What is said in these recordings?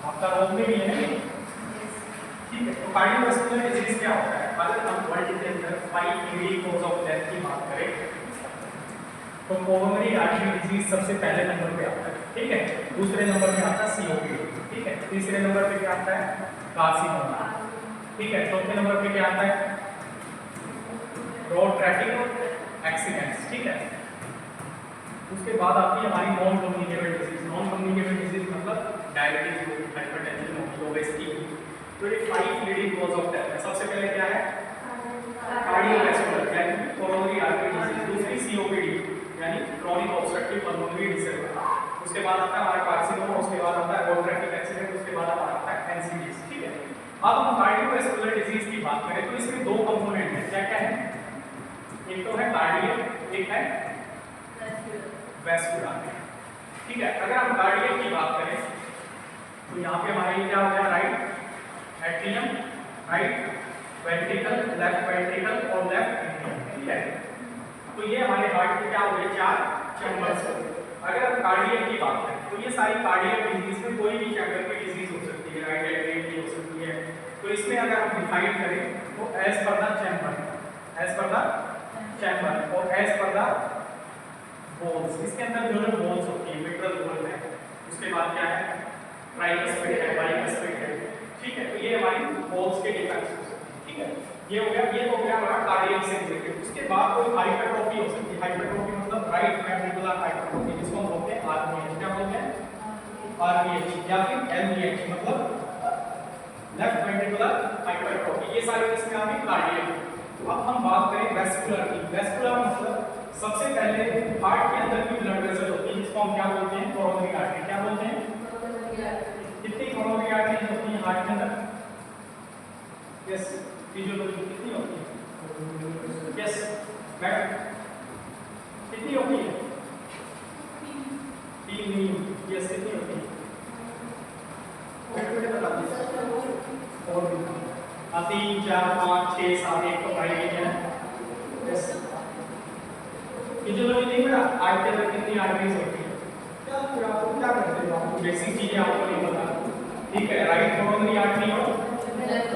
आपका रोग में भी है, ठीक है। तो कार्डियोवैस्कुलर डिजीज क्या होता है? अगर हम वर्ल्ड के अंदर 5 लीडिंग कॉज ऑफ डेथ की बात करें तो कोरोनरी आर्टरी डिजीज सबसे पहले नंबर पे आता है, ठीक है। दूसरे नंबर पे आता है सीओपीडी, ठीक है। तीसरे नंबर पे क्या आता है? कार्सिनोमा, ठीक है। चौथे नंबर पे क्या आता है? रोड ट्रैफिक एक्सीडेंट्स, ठीक है। उसके बाद आती है हमारी non communicable disease. Non communicable disease मतलब डायबिटीज हो, हाइपरटेंशन हो, ओबेसिटी हो। तो ये 5 लीडिंग कॉज ऑफ डेथ है। सबसे पहले क्या है? कार्डियोवैस्कुलर यानी कोरोनरी आर्टरी डिजीज, दूसरी सीओपीडी यानी क्रॉनिक ऑब्स्ट्रक्टिव पल्मोनरी डिसऑर्डर, उसके बाद आता है हमारा कार्सिनोमा, उसके बाद आता है रोड ट्रैफिक एक्सीडेंट, उसके बाद आता है एनसीडीज, ठीक है। अब हम कार्डियोवैस्कुलर डिजीज की बात करें तो इसमें दो कंपोनेंट हैं, क्या क्या है? एक तो है कार्डियक, एक है वैस्कुलर, ठीक है। अगर हम कार्डियक की बात करें तो यहाँ पे हमारे क्या हो गया? Right atrium, right ventricle, left ventricle और लेफ्ट एट्रियम, ठीक है। तो ये हमारे हार्ट के क्या हो गए? 4 चैम्बर्स। अगर हम कार्डियक की बात करें तो ये सारी कार्डियक डिजीज में कोई भी चैम्बर की डिजीज हो सकती है, राइट एट्रियम की हो सकती है। तो इसमें अगर हम डिफाइन करें तो as per the chamber, as per the chamber और एज पर द बोन्स, इसके अंदर जो जो बोन्स होती है, मिट्रल बोन है, उसके बाद क्या है? ट्राइकस्पिड है, बाइकस्पिड है, ठीक है। तो ये हमारी बोन्स के डिफेक्ट्स हो सकते हैं, ठीक है। ये हो गया, ये हो गया हमारा कार्डियक से रिलेटेड। उसके बाद कोई हाइपरट्रोफी हो सकती है। हाइपरट्रोफी मतलब राइट वेंट्रिकुलर हाइपरट्रोफी, जिसको हम बोलते हैं आरवीएच। क्या बोलते हैं? आरवीएच या फिर एलवीएच मतलब लेफ्ट वेंट्रिकुलर हाइपरट्रोफी। ये सारे इसमें आ गए कार्डियक। अब हम बात करें वैस्कुलर की। वैस्कुलर मतलब सबसे पहले हार्ट के अंदर की ब्लड वेसल होती है, जिसको हम क्या बोलते हैं? Coronary artery. क्या बोलते हैं? कितनी कोरोनरी आर्टरी होती है हार्ट के अंदर? यस, फिजियोलॉजी कितनी होती है? यस मैडम, कितनी होती है? 3 नहीं होती। यस, कितनी होती है? बता दीजिए। और 3, 4, 5, 6, 7, 1 तो पढ़ाई गई है। यस, फिजियोलॉजी नहीं बेटा, हार्ट के अंदर कितनी आर्टरीज होती है? क्या फिर आपको क्या करते हो? आपको बेसिक चीजें आपको नहीं पता, ठीक है। राइट कोरोनरी आर्टरी और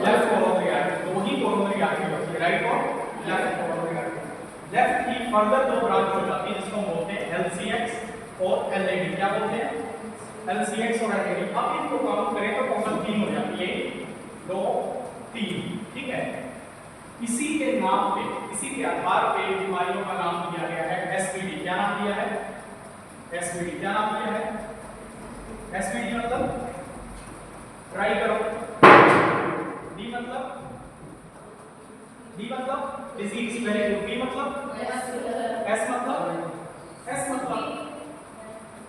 लेफ्ट कोरोनरी आर्टरी, दो ही कोरोनरी आर्टरी होती है, राइट और लेफ्ट कोरोनरी आर्टरी। लेफ्ट की फर्दर दो ब्रांच हो जाती है, जिसको हम बोलते हैं एलसीएक्स और एलएडी। क्या बोलते हैं? एलसीएक्स और एलएडी। अब इनको काउंट करें तो टोटल 3 हो जाती है, 2, 3, ठीक है। इसी के नाम पे, इसी के आधार पे बीमारियों का नाम दिया गया है एसपीडी। क्या नाम दिया है? एसपीडी। क्या नाम दिया है? एसपीडी मतलब ट्राई करो। डी मतलब डिजीज, वेरी गुड। डी मतलब एस मतलब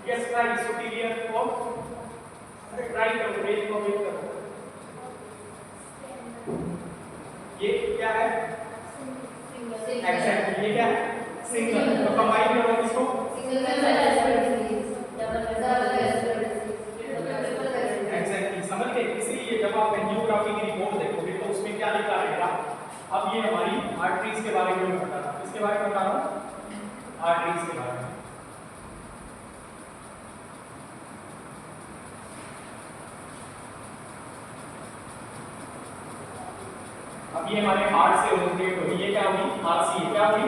यस राइट सुपीरियर और ट्राई करो, वेट करो। ये क्या है? एग्जैक्टली, ये क्या है? सिंगल। तो कंबाइन करो इसको, एग्जैक्टली, समझ गए। इसलिए जब आप एंजियोग्राफी की रिपोर्ट देखोगे तो उसमें क्या लिखा रहेगा? अब ये हमारी आर्टरीज के बारे में बता रहा हूं। इसके बारे में बता रहा हूं, आर्टरीज के बारे में। अब ये हमारे हार्ट से ओरिजिनेट हुई, ये क्या होगी? आरसी, क्या होगी?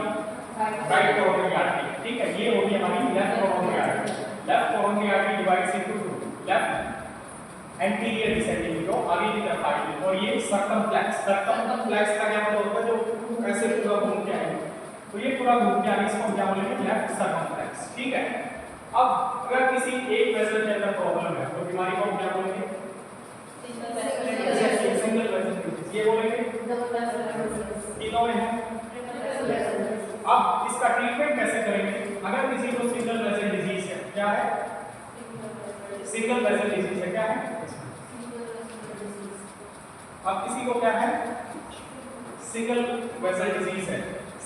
राइट कोरोनरी आर्टरी, ठीक है। ये होगी हमारी left coronary artery. Left coronary artery divides into two, left anterior descending जो आगे की तरफ आएगी, और ये सर्कमफ्लेक्स। सर्कमफ्लेक्स का क्या मतलब होता है? जो ऐसे पूरा घूम के आएगी, तो ये पूरा घूम के आगे इसको हम क्या बोलेंगे? लेफ्ट सर्कमफ्लेक्स, ठीक है। अब अगर किसी एक वेसल के अंदर प्रॉब्लम है तो बीमारी को हम क्या बोलेंगे? Single vessel disease. ये बोलेंगे तीनों में है। अब इसका ट्रीटमेंट कैसे करेंगे? अगर किसी को सिंगल वेसल डिजीज है, क्या है? सिंगल वेसल डिजीज है, क्या है? अब किसी को क्या है? सिंगल वेसल डिजीज है।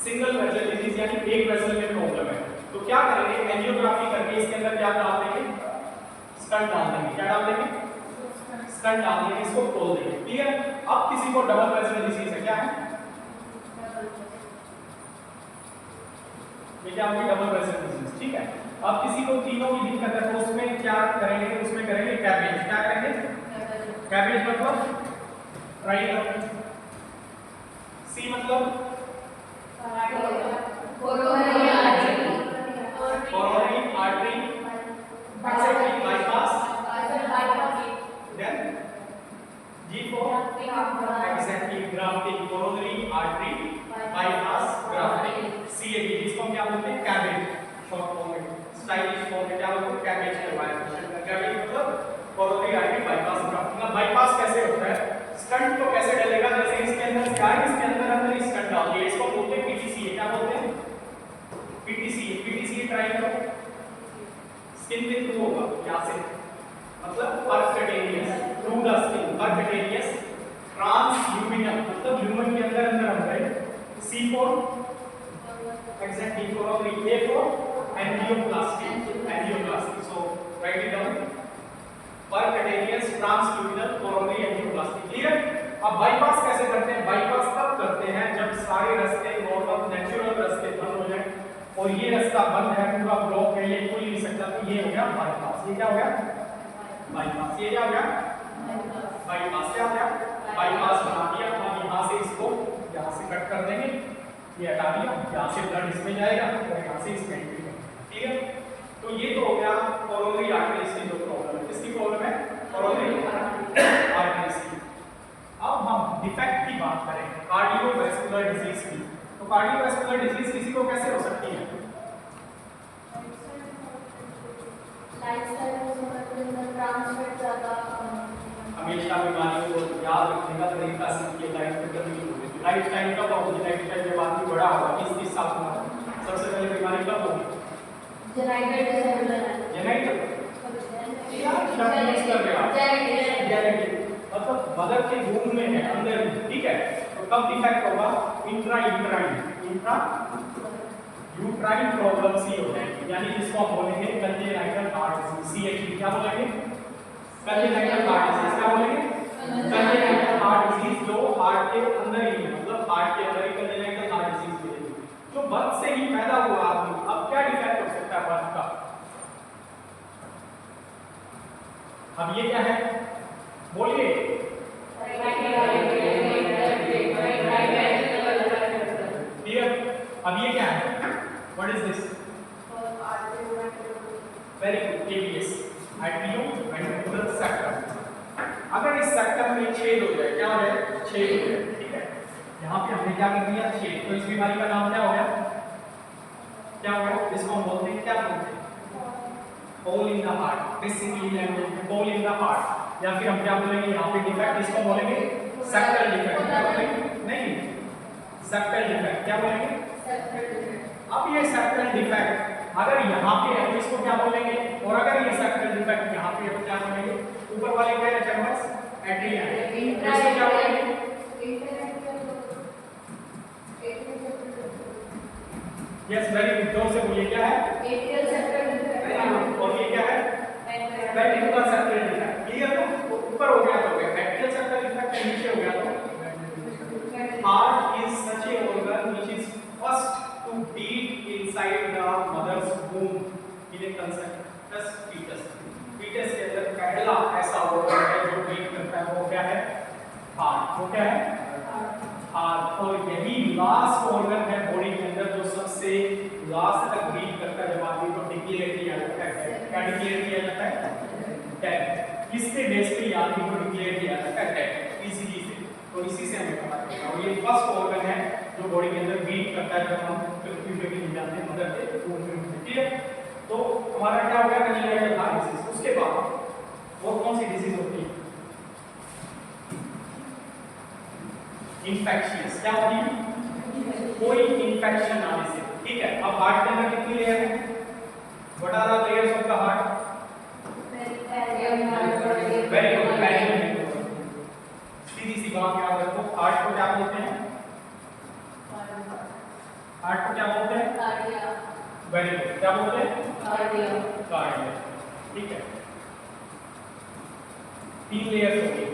सिंगल वेसल डिजीज यानी एक वेसल में प्रॉब्लम है, तो क्या करेंगे? एंजियोग्राफी करके इसके अंदर क्या डाल देंगे? स्टंट डाल देंगे। क्या डाल देंगे? स्टंट डाल देंगे, इसको खोल देंगे, क्लियर। अब किसी को डबल वेसल डिजीज है, क्या है? ये क्या होगी? डबल वेसल डिजीज, ठीक है। अब किसी को तीनों की दिक्कत है तो उसमें क्या करेंगे? उसमें करेंगे कैबेज। क्या करेंगे? कैबेज मतलब राइट, सी मतलब coronary artery, exactly bypass, then G for exactly grafting, coronary artery bypass grafting, CAB जिसको हम क्या बोलते हैं कैबेज, शॉर्ट फॉर्म में, स्टाइलिश फॉर्म में क्या बोलते हैं कैबेज के बारे में। कैबेज मतलब coronary artery bypass grafting. Bypass कैसे होता है, स्टंट को कैसे डलेगा, जैसे इसके अंदर क्या है, इसके अंदर स्टंट डाल दिया, इसको बोलते हैं पीटीसीए, क्या बोलते हैं पीटीसीए। पीटीसीए ट्राई करो, स्किन के थ्रू होगा, यहाँ से मतलब percutaneous, through the skin, percutaneous, transluminal मतलब ल्यूमन के अंदर हम गए, C for exactly coronary, A for angioplasty, angioplasty, so write it down, percutaneous, transluminal, coronary, angioplasty. Clear. अब बाईपास कैसे करते हैं, बाईपास तब करते हैं जब सारे रास्ते नॉर्मल नेचुरल रास्ते बंद हो जाए और ये रास्ता बंद है, पूरा ब्लॉक है, ये खुल नहीं सकता, तो ये हो गया बाईपास। ये क्या हो गया बाईपास, ये क्या हो गया बाईपास, क्या हो गया बाईपास बना दिया। हम यहाँ से इसको यहाँ से कट कर देंगे, ये हटा दिया, यहाँ से ब्लड इसमें जाएगा और यहाँ से इसमें एंट्री होगी। ठीक है, तो ये तो हो गया कोरोनरी आर्टरीज की जो प्रॉब्लम है। किसकी प्रॉब्लम है, कोरोनरी आर्टरीज की। अब हम डिफेक्ट की बात करें, कार्डियोवैस्कुलर डिजीज की। तो कार्डियोवैस्कुलर डिजीज किसी को कैसे हो सकती है, हमेशा बीमारियों को याद रखने का तरीका सीखिए, लाइफ टाइम कब होगी, लाइफ टाइम जब आदमी बड़ा होगा 20-30 साल का, सबसे पहले बीमारी कब होगी, मतलब मदर के वूम्ब में है, अंदर, ठीक है। तो कब डिफेक्ट होगा, इंट्रा यूट्राइन प्रॉब्लम्स ही होते हैं, यानी जिसको हम बोलेंगे कंजेनाइटल हार्ट डिजीज, सीएचडी। क्या बोलेंगे, कंजेनाइटल हार्ट डिजीज, क्या बोलेंगे कंजेनाइटल हार्ट डिजीज, जो हार्ट के अंदर ही है, मतलब हार्ट के अंदर ही कंजेनाइटल हार्ट डिजीज मिलेगी, जो बर्थ से ही पैदा हुआ आदमी। अब क्या डिफेक्ट हो सकता है बर्थ का, अब ये क्या है, बोलिए अब ये क्या है, what is this, very good, ABS, atrioventricular sector. अगर इस सेक्टर में छेद हो जाए, क्या हो जाए, छेद हो जाए, ठीक है, यहाँ पे हमने क्या कर दिया, छेद, तो इस बीमारी का नाम क्या हो गया, क्या हो गया, इसको हम बोलते हैं, क्या बोलते हैं, hole in the heart, basically language में होल इन द हार्ट, या फिर हम क्या बोलेंगे यहाँ पे डिफेक्ट, इसको बोलेंगे सेक्टल डिफेक्ट, क्या बोलेंगे, नहीं सेक्टल डिफेक्ट, क्या बोलेंगे। अब ये सेक्टल डिफेक्ट अगर यहाँ पे है तो इसको क्या बोलेंगे, और अगर ये सेक्टल डिफेक्ट यहाँ पे है तो क्या बोलेंगे, ऊपर वाले क्या है चैम्बर्स, एट्रिया है, इसको क्या बोलेंगे, यस वेरी गुड, जोर से बोलिए, क्या है एट्रियल सेक्टल डिफेक्ट, और ये क्या है वेंट्रिकुलर सेक्टल डिफेक्ट। क्लियर, तो ऊपर हो गया तो एट्रियल सेक्टल डिफेक्ट, नीचे हो गया तो heart is such a organ which is first to beat inside the mother's womb in a conceptus fetus. fetus के अंदर पहला ऐसा organ है जो बीट करता है, वो क्या है हार्ट, वो क्या है हार्ट, और यही लास्ट organ है बॉडी के अंदर जो सबसे लास्ट तक बीट करता है, जब आदमी को डिक्लेयर किया जाता है, क्या डिक्लेयर किया जाता है, डेथ। किसके बेस पे आदमी को डिक्लेयर किया जाता है, डेथ, इसीलिए से, तो इसी से हमें पता चलता है। ये फर्स्ट ऑर्गन है जो बॉडी के अंदर बीट करता है जब हम पृथ्वी पे भी जाते हैं, मदर के वूम्ब में, ठीक है। तो हमारा क्या हो गया, कंजेनिटल हार्ट डिजीज। उसके बाद और कौन सी डिजीज होती है, इन्फेक्शियस, क्या होती है, कोई इन्फेक्शन आने से, ठीक है। अब हार्ट के अंदर कितनी लेयर है, what are the layers of the heart, very good, very good, सीधी सी बात याद रखो, हार्ट को क्या बोलते हैं, हार्ट को क्या बोलते हैं, कार्डिया, वेरी गुड, क्या बोलते हैं, कार्डिया, कार्डिया, ठीक है। 3 लेयर्स होती है,